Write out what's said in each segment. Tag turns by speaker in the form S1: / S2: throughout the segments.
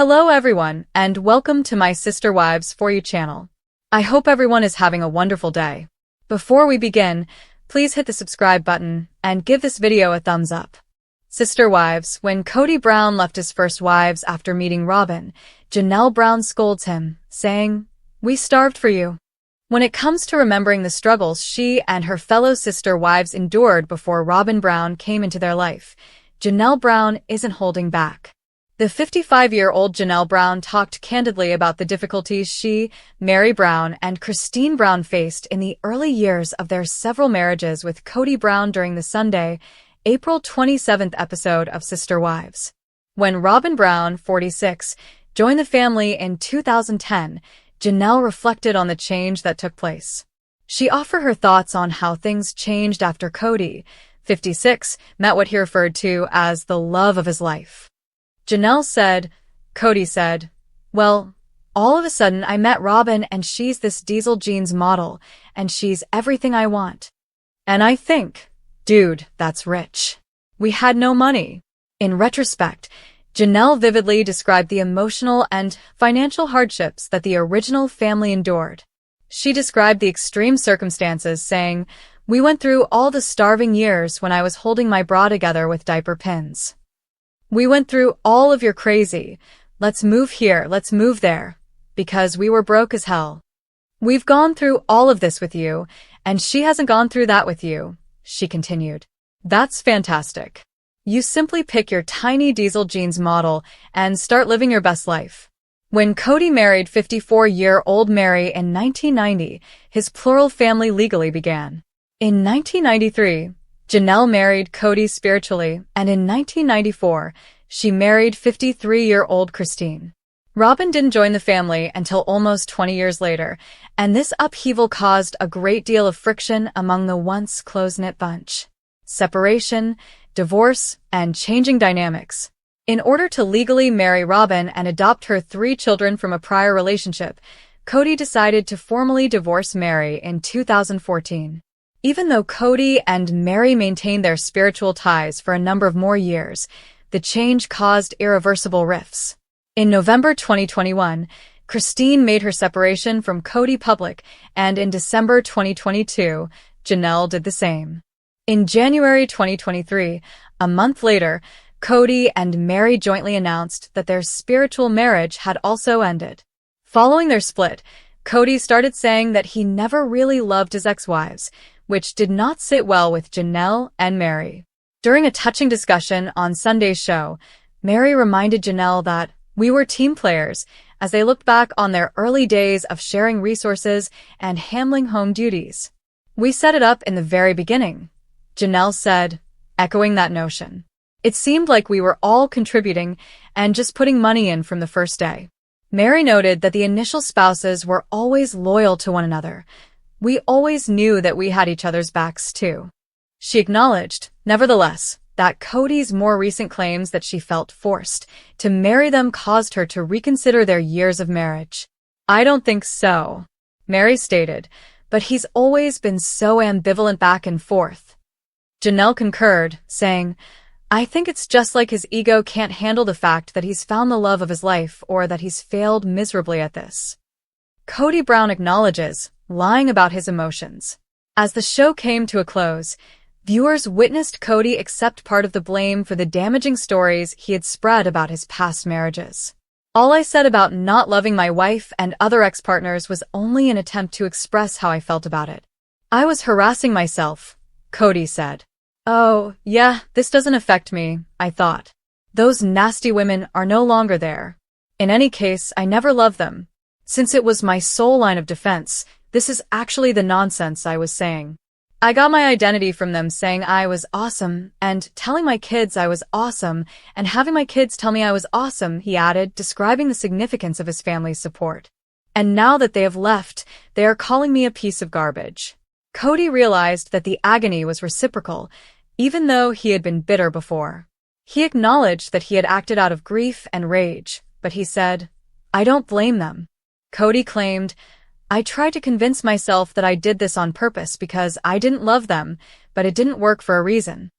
S1: Hello everyone, and welcome to my Sister Wives For You channel. I hope everyone is having a wonderful day. Before we begin, please hit the subscribe button and give this video a thumbs up. Sister Wives, when Kody Brown left his first wives after meeting Robyn, Janelle Brown scolds him, saying, "We starved for you." When it comes to remembering the struggles she and her fellow sister wives endured before Robyn Brown came into their life, Janelle Brown isn't holding back. The 55-year-old Janelle Brown talked candidly about the difficulties she, Meri Brown, and Christine Brown faced in the early years of their several marriages with Kody Brown during the Sunday, April 27th episode of Sister Wives. When Robyn Brown, 46, joined the family in 2010, Janelle reflected on the change that took place. She offered her thoughts on how things changed after Kody, 56, met what he referred to as the love of his life. Janelle said, "Kody said, well, all of a sudden I met Robyn and she's this diesel jeans model, and she's everything I want. And I think, dude, that's rich. We had no money." In retrospect, Janelle vividly described the emotional and financial hardships that the original family endured. She described the extreme circumstances, saying, "We went through all the starving years when I was holding my bra together with diaper pins. We went through all of your crazy, let's move here, let's move there, because we were broke as hell. We've gone through all of this with you, and she hasn't gone through that with you," she continued. "That's fantastic. You simply pick your tiny diesel jeans model and start living your best life." When Kody married 54-year-old Meri in 1990, his plural family legally began. In 1993, Janelle married Kody spiritually, and in 1994, she married 53-year-old Christine. Robyn didn't join the family until almost 20 years later, and this upheaval caused a great deal of friction among the once close-knit bunch. Separation, divorce, and changing dynamics. In order to legally marry Robyn and adopt her 3 children from a prior relationship, Kody decided to formally divorce Meri in 2014. Even though Kody and Meri maintained their spiritual ties for a number of more years, the change caused irreversible rifts. In November 2021, Christine made her separation from Kody public, and in December 2022, Janelle did the same. In January 2023, a month later, Kody and Meri jointly announced that their spiritual marriage had also ended. Following their split, Kody started saying that he never really loved his ex-wives, which did not sit well with Janelle and Meri. During a touching discussion on Sunday's show, Meri reminded Janelle that "we were team players" as they looked back on their early days of sharing resources and handling home duties. "We set it up in the very beginning," Janelle said, echoing that notion. "It seemed like we were all contributing and just putting money in from the first day." Meri noted that the initial spouses were always loyal to one another. "We always knew that we had each other's backs too." She acknowledged, nevertheless, that Kody's more recent claims that she felt forced to marry them caused her to reconsider their years of marriage. "I don't think so," Meri stated, "but he's always been so ambivalent back and forth." Janelle concurred, saying, "I think it's just like his ego can't handle the fact that he's found the love of his life or that he's failed miserably at this." Kody Brown acknowledges, lying about his emotions. As the show came to a close, viewers witnessed Kody accept part of the blame for the damaging stories he had spread about his past marriages. "All I said about not loving my wife and other ex-partners was only an attempt to express how I felt about it. I was harassing myself," Kody said. "Oh, yeah, this doesn't affect me, I thought. Those nasty women are no longer there. In any case, I never loved them. Since it was my sole line of defense, this is actually the nonsense I was saying. I got my identity from them saying I was awesome and telling my kids I was awesome and having my kids tell me I was awesome," he added, describing the significance of his family's support. "And now that they have left, they are calling me a piece of garbage." Kody realized that the agony was reciprocal, even though he had been bitter before. He acknowledged that he had acted out of grief and rage, but he said, "I don't blame them." Kody claimed, "I tried to convince myself that I did this on purpose because I didn't love them, but it didn't work for a reason.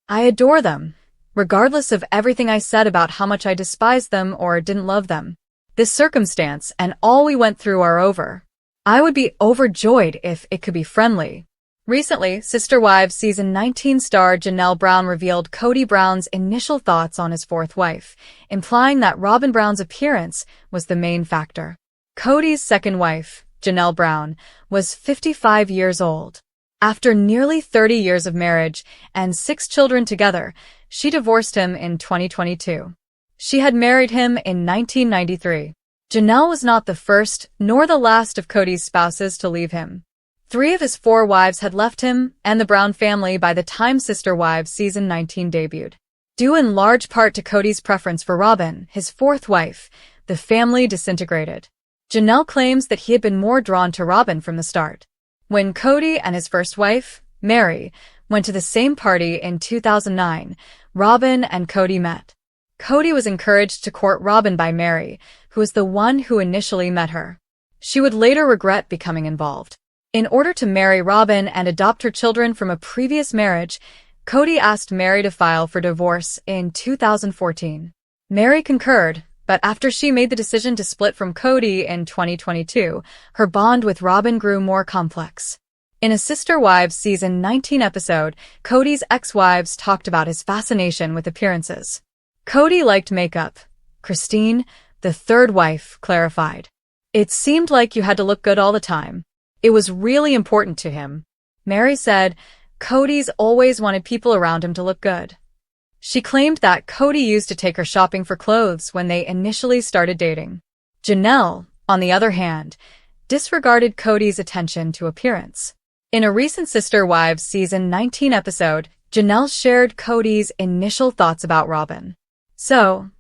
S1: I adore them. regardless of everything I said about how much I despised them or didn't love them. This circumstance and all we went through are over. I would be overjoyed if it could be friendly. Recently, Sister Wives Season 19 star Janelle Brown revealed Kody Brown's initial thoughts on his fourth wife, implying that Robyn Brown's appearance was the main factor. Kody's second wife, Janelle Brown, was 55 years old. After nearly 30 years of marriage and 6 children together, she divorced him in 2022. She had married him in 1993. Janelle was not the first nor the last of Kody's spouses to leave him. 3 of his 4 wives had left him and the Brown family by the time Sister Wives Season 19 debuted. Due in large part to Kody's preference for Robyn, his fourth wife, the family disintegrated. Janelle claims that he had been more drawn to Robyn from the start. When Kody and his first wife, Meri, went to the same party in 2009, Robyn and Kody met. Kody was encouraged to court Robyn by Meri, who was the one who initially met her. She would later regret becoming involved. In order to marry Robyn and adopt her children from a previous marriage, Kody asked Meri to file for divorce in 2014. Meri concurred, but after she made the decision to split from Kody in 2022, her bond with Robyn grew more complex. In a Sister Wives Season 19 episode, Kody's ex-wives talked about his fascination with appearances. Kody liked makeup. Christine, the third wife, clarified. It seemed like you had to look good all the time. It was really important to him. Meri said, Kody's always wanted people around him to look good. She claimed that Kody used to take her shopping for clothes when they initially started dating. Janelle, on the other hand, disregarded Kody's attention to appearance. In a recent Sister Wives Season 19 episode, Janelle shared Kody's initial thoughts about Robyn. So,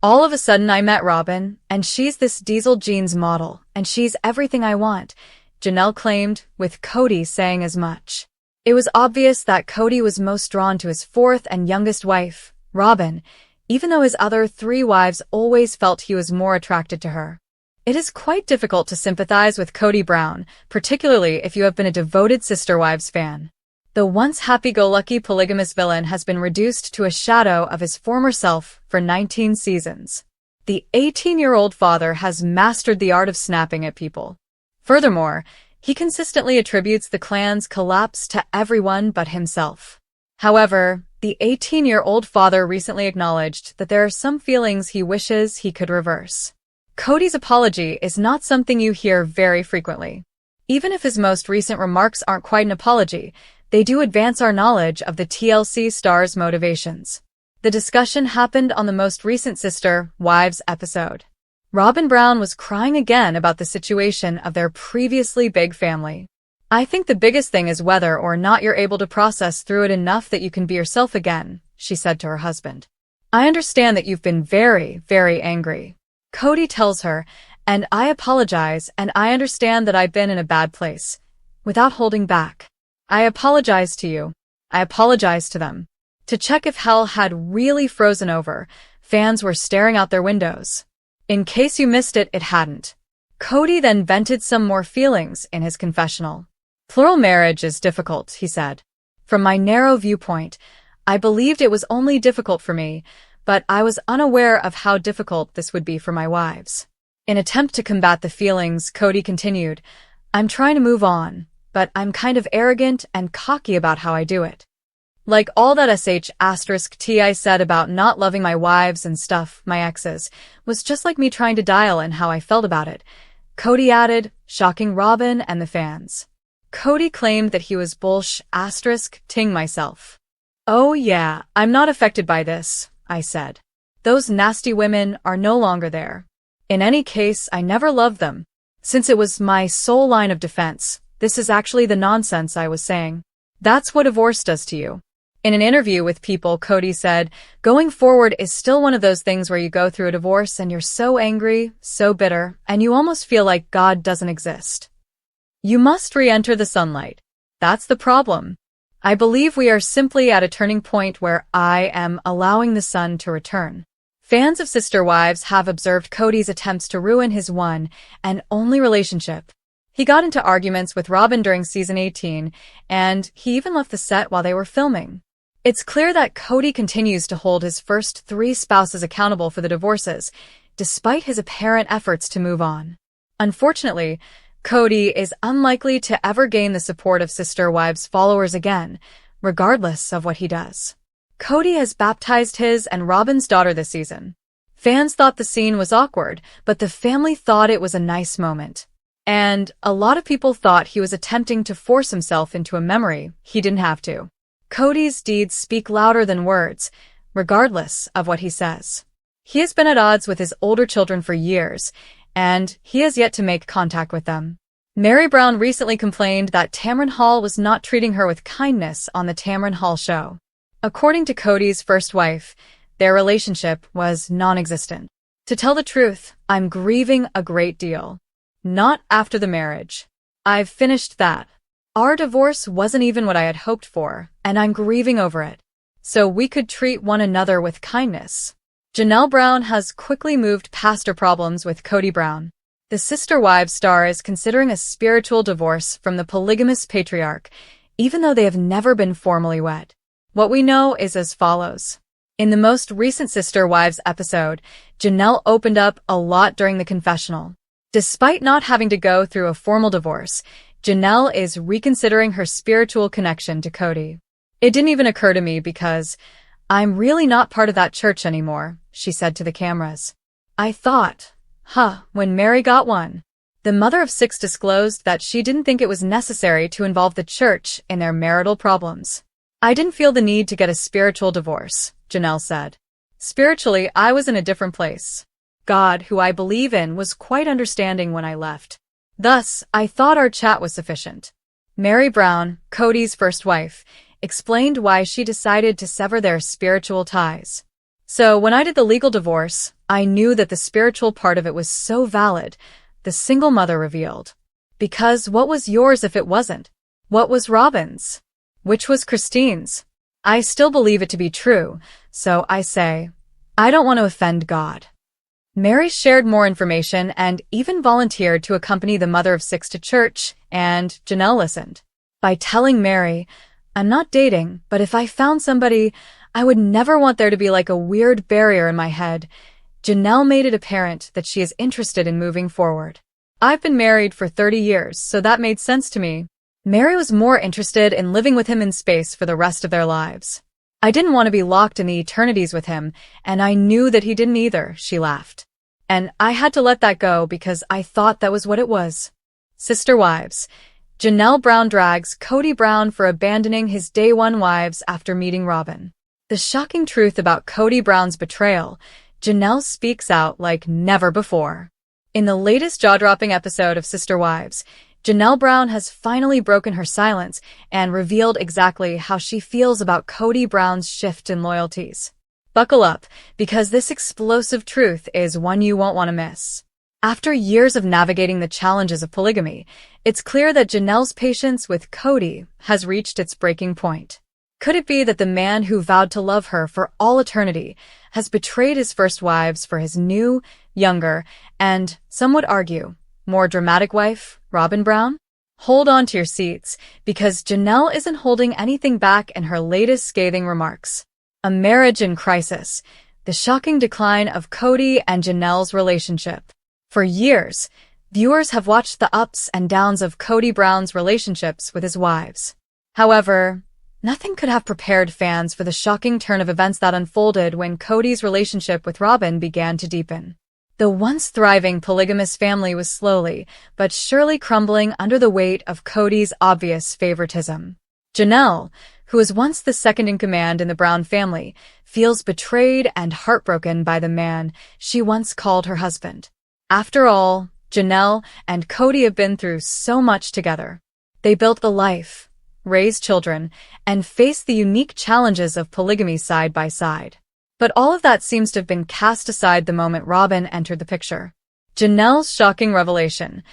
S1: all of a sudden I met Robyn, and she's this diesel jeans model, and she's everything I want, Janelle claimed, with Kody saying as much. It was obvious that Kody was most drawn to his fourth and youngest wife, Robyn, even though his other 3 wives always felt he was more attracted to her. It is quite difficult to sympathize with Kody Brown, particularly if you have been a devoted Sister Wives fan. The once happy-go-lucky polygamous villain has been reduced to a shadow of his former self for 19 seasons. The 18-year-old father has mastered the art of snapping at people. Furthermore, he consistently attributes the clan's collapse to everyone but himself. However, the 18-year-old father recently acknowledged that there are some feelings he wishes he could reverse. Kody's apology is not something you hear very frequently. Even if his most recent remarks aren't quite an apology, they do advance our knowledge of the TLC star's motivations. The discussion happened on the most recent Sister Wives episode. Robyn Brown was crying again about the situation of their previously big family. I think the biggest thing is whether or not you're able to process through it enough that you can be yourself again, she said to her husband. I understand that you've been very, very angry. Kody tells her, and I apologize, and I understand that I've been in a bad place. Without holding back. I apologize to you. I apologize to them. To check if hell had really frozen over, fans were staring out their windows. In case you missed it, it hadn't. Kody then vented some more feelings in his confessional. Plural marriage is difficult, he said. From my narrow viewpoint, I believed it was only difficult for me, but I was unaware of how difficult this would be for my wives. In attempt to combat the feelings, Kody continued, I'm trying to move on, but I'm kind of arrogant and cocky about how I do it. Like all that *T I said about not loving my wives and stuff, my exes, was just like me trying to dial in how I felt about it, Kody added, shocking Robyn and the fans. Kody claimed that he was *ting myself. Oh yeah, I'm not affected by this, I said. Those nasty women are no longer there. In any case, I never loved them. Since it was my sole line of defense, this is actually the nonsense I was saying. That's what divorce does to you. In an interview with People, Kody said, going forward is still one of those things where you go through a divorce and you're so angry, so bitter, and you almost feel like God doesn't exist. You must re-enter the sunlight. That's the problem. I believe we are simply at a turning point where I am allowing the sun to return. Fans of Sister Wives have observed Kody's attempts to ruin his one and only relationship. He got into arguments with Robyn during season 18, and he even left the set while they were filming. It's clear that Kody continues to hold his first 3 spouses accountable for the divorces, despite his apparent efforts to move on. Unfortunately, Kody is unlikely to ever gain the support of Sister Wives followers again, regardless of what he does. Kody has baptized his and Robyn's daughter this season. Fans thought the scene was awkward, but the family thought it was a nice moment. And a lot of people thought he was attempting to force himself into a memory he didn't have to. Kody's deeds speak louder than words, regardless of what he says. He has been at odds with his older children for years, and he has yet to make contact with them. Meri Brown recently complained that Tamron Hall was not treating her with kindness on the Tamron Hall show. According to Kody's first wife, their relationship was non-existent. To tell the truth, I'm grieving a great deal. Not after the marriage. I've finished that. Our divorce wasn't even what I had hoped for, and I'm grieving over it. So we could treat one another with kindness. Janelle Brown has quickly moved past her problems with Kody Brown. The Sister Wives star is considering a spiritual divorce from the polygamous patriarch, even though they have never been formally wed. What we know is as follows. In the most recent Sister Wives episode, Janelle opened up a lot during the confessional. Despite not having to go through a formal divorce, Janelle is reconsidering her spiritual connection to Kody. It didn't even occur to me because I'm really not part of that church anymore, she said to the cameras. I thought, when Meri got one. The mother of 6 disclosed that she didn't think it was necessary to involve the church in their marital problems. I didn't feel the need to get a spiritual divorce, Janelle said. Spiritually, I was in a different place. God, who I believe in, was quite understanding when I left. Thus, I thought our chat was sufficient. Meri Brown, Kody's first wife, explained why she decided to sever their spiritual ties. So when I did the legal divorce, I knew that the spiritual part of it was so valid, the single mother revealed. Because what was yours if it wasn't? What was Robyn's? Which was Christine's? I still believe it to be true, so I say, I don't want to offend God. Meri shared more information and even volunteered to accompany the mother of 6 to church, and Janelle listened. By telling Meri, I'm not dating, but if I found somebody, I would never want there to be like a weird barrier in my head, Janelle made it apparent that she is interested in moving forward. I've been married for 30 years, so that made sense to me. Meri was more interested in living with him in space for the rest of their lives. I didn't want to be locked in the eternities with him, and I knew that he didn't either, she laughed. And I had to let that go because I thought that was what it was. Sister Wives. Janelle Brown drags Kody Brown for abandoning his day one wives after meeting Robyn. The shocking truth about Kody Brown's betrayal, Janelle speaks out like never before. In the latest jaw-dropping episode of Sister Wives, Janelle Brown has finally broken her silence and revealed exactly how she feels about Kody Brown's shift in loyalties. Buckle up, because this explosive truth is one you won't want to miss. After years of navigating the challenges of polygamy, it's clear that Janelle's patience with Kody has reached its breaking point. Could it be that the man who vowed to love her for all eternity has betrayed his first wives for his new, younger, and, some would argue, more dramatic wife, Robyn Brown? Hold on to your seats, because Janelle isn't holding anything back in her latest scathing remarks. A marriage in crisis, the shocking decline of Kody and Janelle's relationship. For years, viewers have watched the ups and downs of Kody Brown's relationships with his wives. However, nothing could have prepared fans for the shocking turn of events that unfolded when Kody's relationship with Robyn began to deepen. The once thriving polygamous family was slowly, but surely crumbling under the weight of Kody's obvious favoritism. Janelle, who was once the second-in-command in the Brown family, feels betrayed and heartbroken by the man she once called her husband. After all, Janelle and Kody have been through so much together. They built a life, raised children, and faced the unique challenges of polygamy side by side. But all of that seems to have been cast aside the moment Robyn entered the picture. Janelle's shocking revelation.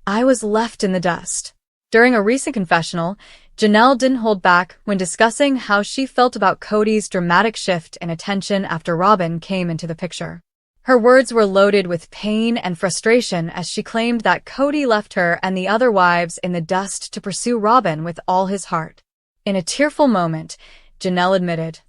S1: I was left in the dust. During a recent confessional, Janelle didn't hold back when discussing how she felt about Kody's dramatic shift in attention after Robyn came into the picture. Her words were loaded with pain and frustration as she claimed that Kody left her and the other wives in the dust to pursue Robyn with all his heart. In a tearful moment, Janelle admitted.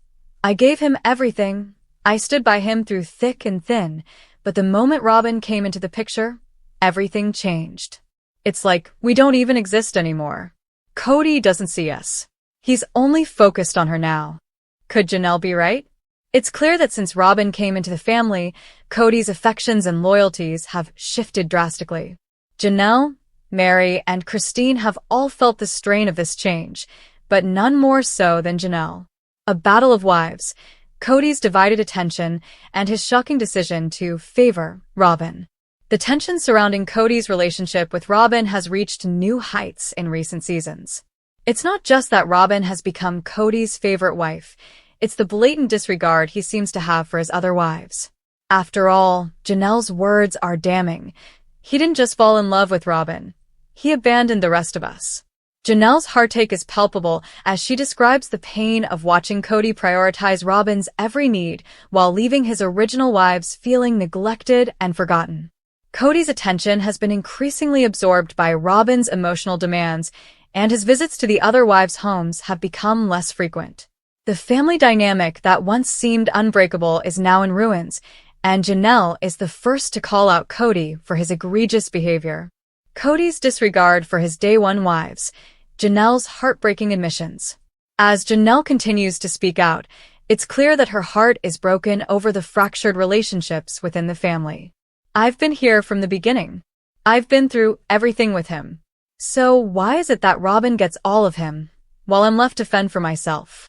S1: "I gave him everything. I stood by him through thick and thin, but the moment Robyn came into the picture, everything changed. It's like we don't even exist anymore. Kody doesn't see us. He's only focused on her now." Could Janelle be right? It's clear that since Robyn came into the family, Kody's affections and loyalties have shifted drastically. Janelle, Meri, and Christine have all felt the strain of this change, but none more so than Janelle. A battle of wives, Kody's divided attention, and his shocking decision to favor Robyn. The tension surrounding Kody's relationship with Robyn has reached new heights in recent seasons. It's not just that Robyn has become Kody's favorite wife, it's the blatant disregard he seems to have for his other wives. After all, Janelle's words are damning. He didn't just fall in love with Robyn. He abandoned the rest of us. Janelle's heartache is palpable as she describes the pain of watching Kody prioritize Robyn's every need while leaving his original wives feeling neglected and forgotten. Kody's attention has been increasingly absorbed by Robyn's emotional demands, and his visits to the other wives' homes have become less frequent. The family dynamic that once seemed unbreakable is now in ruins, and Janelle is the first to call out Kody for his egregious behavior. Kody's disregard for his day-one wives, Janelle's heartbreaking admissions. As Janelle continues to speak out, it's clear that her heart is broken over the fractured relationships within the family. "I've been here from the beginning. I've been through everything with him. So why is it that Robyn gets all of him, while I'm left to fend for myself?"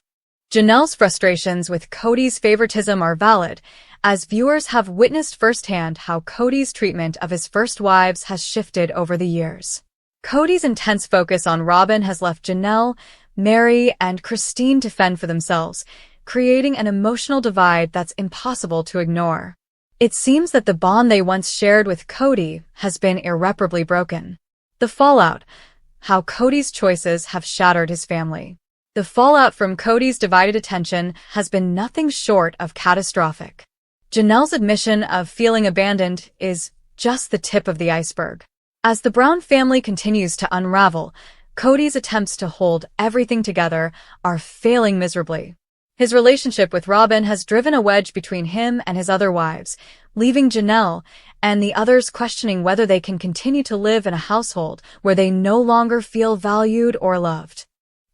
S1: Janelle's frustrations with Kody's favoritism are valid, as viewers have witnessed firsthand how Kody's treatment of his first wives has shifted over the years. Kody's intense focus on Robyn has left Janelle, Meri, and Christine to fend for themselves, creating an emotional divide that's impossible to ignore. It seems that the bond they once shared with Kody has been irreparably broken. The fallout: how Kody's choices have shattered his family. The fallout from Kody's divided attention has been nothing short of catastrophic. Janelle's admission of feeling abandoned is just the tip of the iceberg. As the Brown family continues to unravel, Kody's attempts to hold everything together are failing miserably. His relationship with Robyn has driven a wedge between him and his other wives, leaving Janelle and the others questioning whether they can continue to live in a household where they no longer feel valued or loved.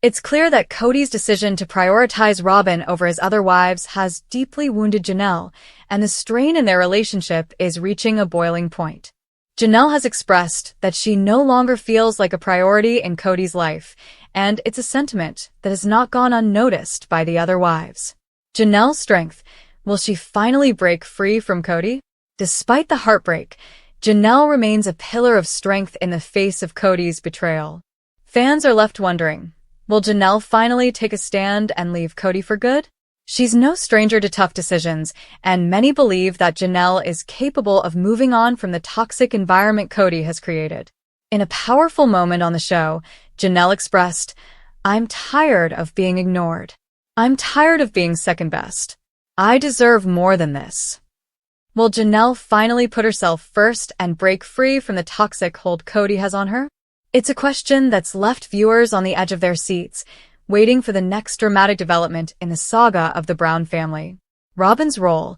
S1: It's clear that Kody's decision to prioritize Robyn over his other wives has deeply wounded Janelle, and the strain in their relationship is reaching a boiling point. Janelle has expressed that she no longer feels like a priority in Kody's life, and it's a sentiment that has not gone unnoticed by the other wives. Janelle's strength: will she finally break free from Kody? Despite the heartbreak, Janelle remains a pillar of strength in the face of Kody's betrayal. Fans are left wondering, will Janelle finally take a stand and leave Kody for good? She's no stranger to tough decisions, and many believe that Janelle is capable of moving on from the toxic environment Kody has created. In a powerful moment on the show, Janelle expressed, "I'm tired of being ignored. I'm tired of being second best. I deserve more than this." Will Janelle finally put herself first and break free from the toxic hold Kody has on her? It's a question that's left viewers on the edge of their seats, waiting for the next dramatic development in the saga of the Brown family. Robyn's role: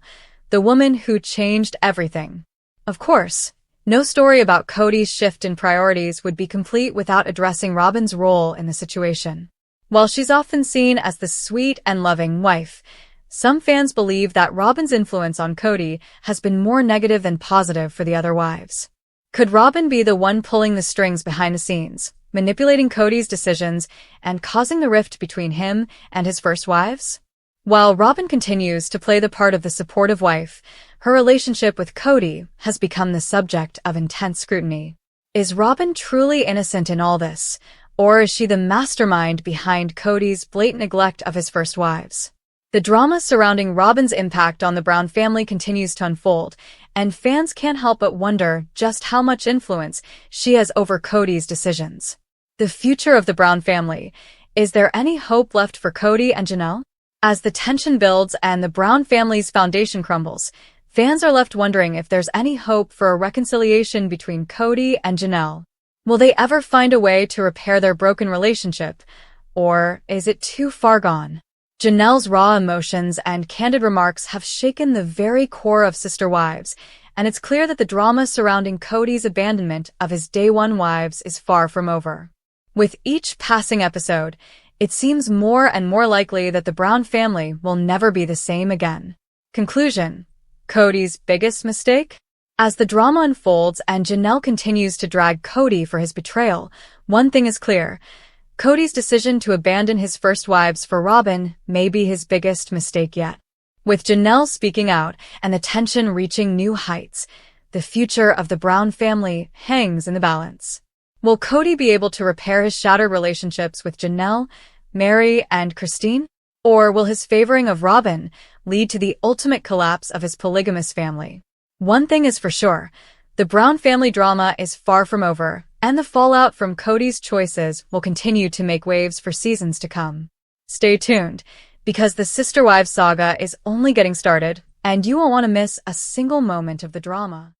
S1: the woman who changed everything. Of course, no story about Kody's shift in priorities would be complete without addressing Robyn's role in the situation. While she's often seen as the sweet and loving wife, some fans believe that Robyn's influence on Kody has been more negative than positive for the other wives. Could Robyn be the one pulling the strings behind the scenes, manipulating Kody's decisions and causing the rift between him and his first wives? While Robyn continues to play the part of the supportive wife, her relationship with Kody has become the subject of intense scrutiny. Is Robyn truly innocent in all this, or is she the mastermind behind Kody's blatant neglect of his first wives? The drama surrounding Robyn's impact on the Brown family continues to unfold, and fans can't help but wonder just how much influence she has over Kody's decisions. The future of the Brown family: is there any hope left for Kody and Janelle? As the tension builds and the Brown family's foundation crumbles, fans are left wondering if there's any hope for a reconciliation between Kody and Janelle. Will they ever find a way to repair their broken relationship, or is it too far gone? Janelle's raw emotions and candid remarks have shaken the very core of Sister Wives, and it's clear that the drama surrounding Kody's abandonment of his day one wives is far from over. With each passing episode, it seems more and more likely that the Brown family will never be the same again. Conclusion: Kody's biggest mistake? As the drama unfolds and Janelle continues to drag Kody for his betrayal, one thing is clear: Kody's decision to abandon his first wives for Robyn may be his biggest mistake yet. With Janelle speaking out and the tension reaching new heights, the future of the Brown family hangs in the balance. Will Kody be able to repair his shattered relationships with Janelle, Meri, and Christine? Or will his favoring of Robyn lead to the ultimate collapse of his polygamous family? One thing is for sure: the Brown family drama is far from over, and the fallout from Kody's choices will continue to make waves for seasons to come. Stay tuned, because the Sister Wives saga is only getting started, and you won't want to miss a single moment of the drama.